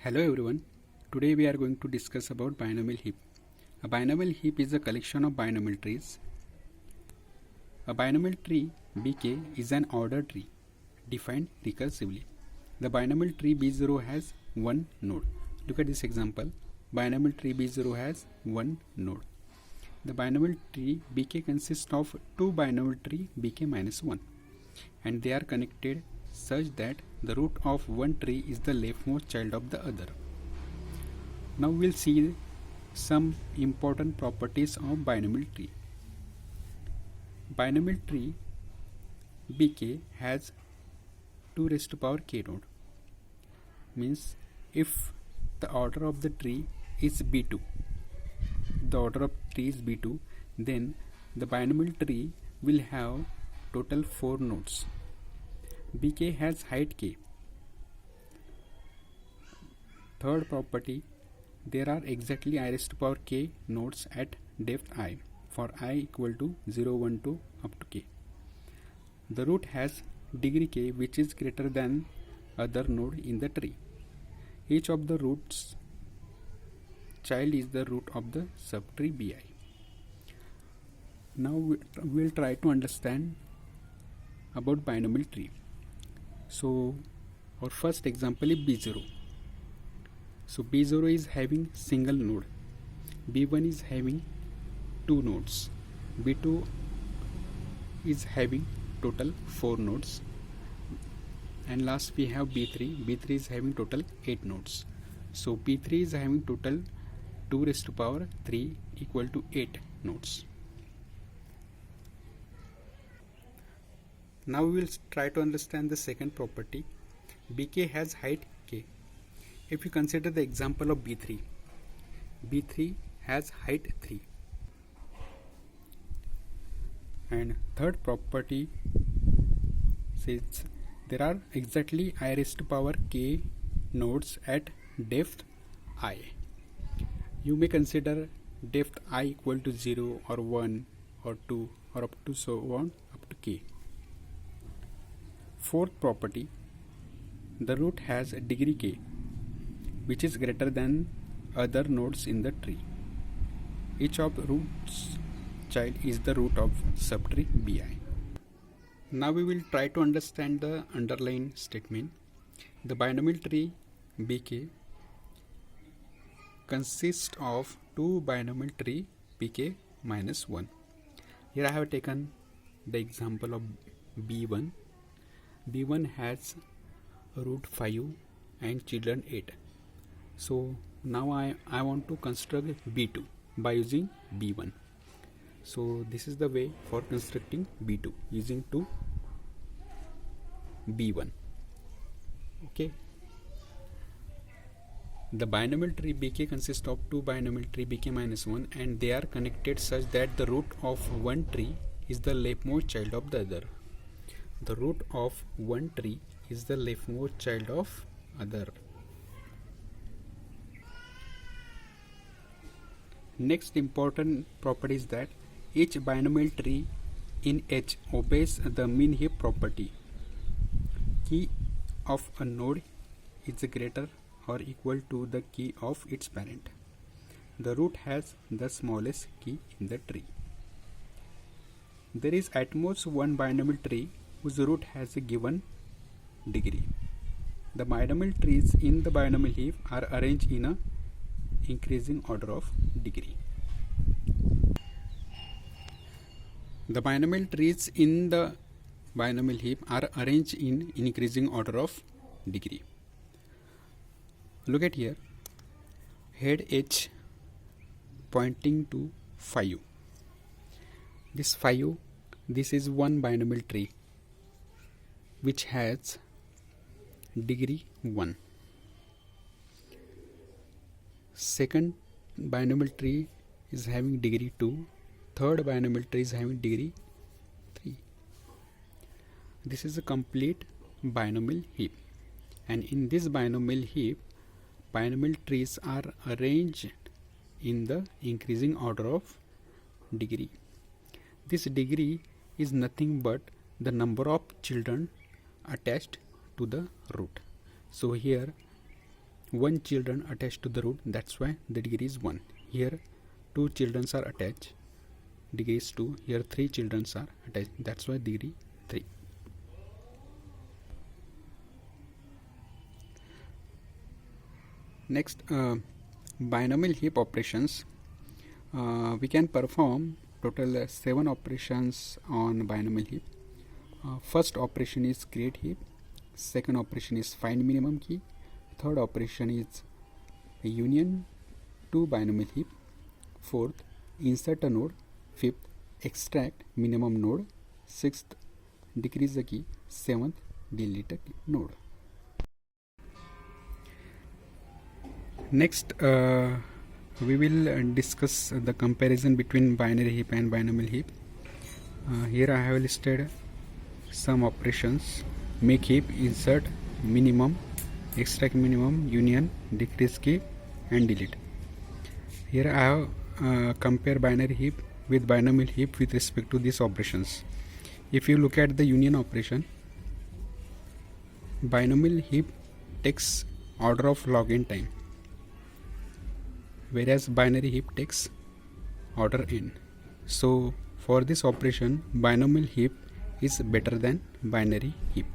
Hello everyone. Today we are going to discuss about binomial heap. A binomial heap is a collection of binomial trees. A binomial tree BK is an ordered tree defined recursively. The binomial tree B0 has one node. Look at this example. Binomial tree B0 has one node. The binomial tree BK consists of two binomial tree BK minus 1 and they are connected such that the root of one tree is the leftmost child of the other. Now we'll see some important properties of binomial tree. Binomial tree BK has 2 raised to power k node. Means if the order of the tree is B2, the order of tree is B2, then the binomial tree will have total 4 nodes. BK has height k. Third property, there are exactly I raised to power k nodes at depth I for I equal to 0, 1, 2 up to k. The root has degree k which is greater than other node in the tree. Each of the roots child is the root of the subtree Bi. Now we'll try to understand about binomial tree. So our first example is B0. So B0 is having single node, B1 is having 2 nodes, B2 is having total 4 nodes, and last we have B3. B3 is having total 8 nodes. So B3 is having total 2 raised to power 3 equal to 8 nodes. Now we will try to understand the second property. BK has height k. If you consider the example of B3, B3 has height 3. And third property says there are exactly I raised to power k nodes at depth I. You may consider depth I equal to 0 or 1 or 2 or up to so on up to k. Fourth property, the root has a degree k which is greater than other nodes in the tree. Each of roots child is the root of subtree Bi. Now we will try to understand the underlying statement. The binomial tree BK consists of two binomial tree BK minus 1. Here I have taken the example of B1. B1 has root 5 and children 8. So now I want to construct B2 by using B1. So this is the way for constructing B2 using 2 B1. Okay. The binomial tree BK consists of two binomial tree BK minus 1 and they are connected such that the root of one tree is the leftmost child of the other. The root of one tree is the leftmost child of other. Next important property is that each binomial tree in H obeys the mean heap property. Key of a node is greater or equal to the key of its parent. The root has the smallest key in the tree. There is at most one binomial tree whose root has a given degree. The binomial trees in the binomial heap are arranged in a increasing order of degree. The binomial trees in the binomial heap are arranged in increasing order of degree. Look at here, head H pointing to 5. This 5, this is one binomial tree which has degree 1. Second binomial tree is having degree 2. Third binomial tree is having degree 3. This is a complete binomial heap, and in this binomial heap binomial trees are arranged in the increasing order of degree. This degree is nothing but the number of children attached to the root. So here one children attached to the root, that's why the degree is 1. Here 2 children are attached, degree is 2. Here 3 children are attached, that's why degree 3. Next, binomial heap operations. We can perform total 7 operations on binomial heap. First operation is create heap, second operation is find minimum key, third operation is union to binomial heap, fourth insert a node, fifth extract minimum node, sixth decrease the key, seventh delete a node. Next, we will discuss the comparison between binary heap and binomial heap. Here I have listed some operations: make heap, insert, minimum, extract minimum, union, decrease key, and delete. Here I have compare binary heap with binomial heap with respect to these operations. If you look at the union operation, binomial heap takes order of log n time, whereas binary heap takes order n. So for this operation, binomial heap is better than binary heap.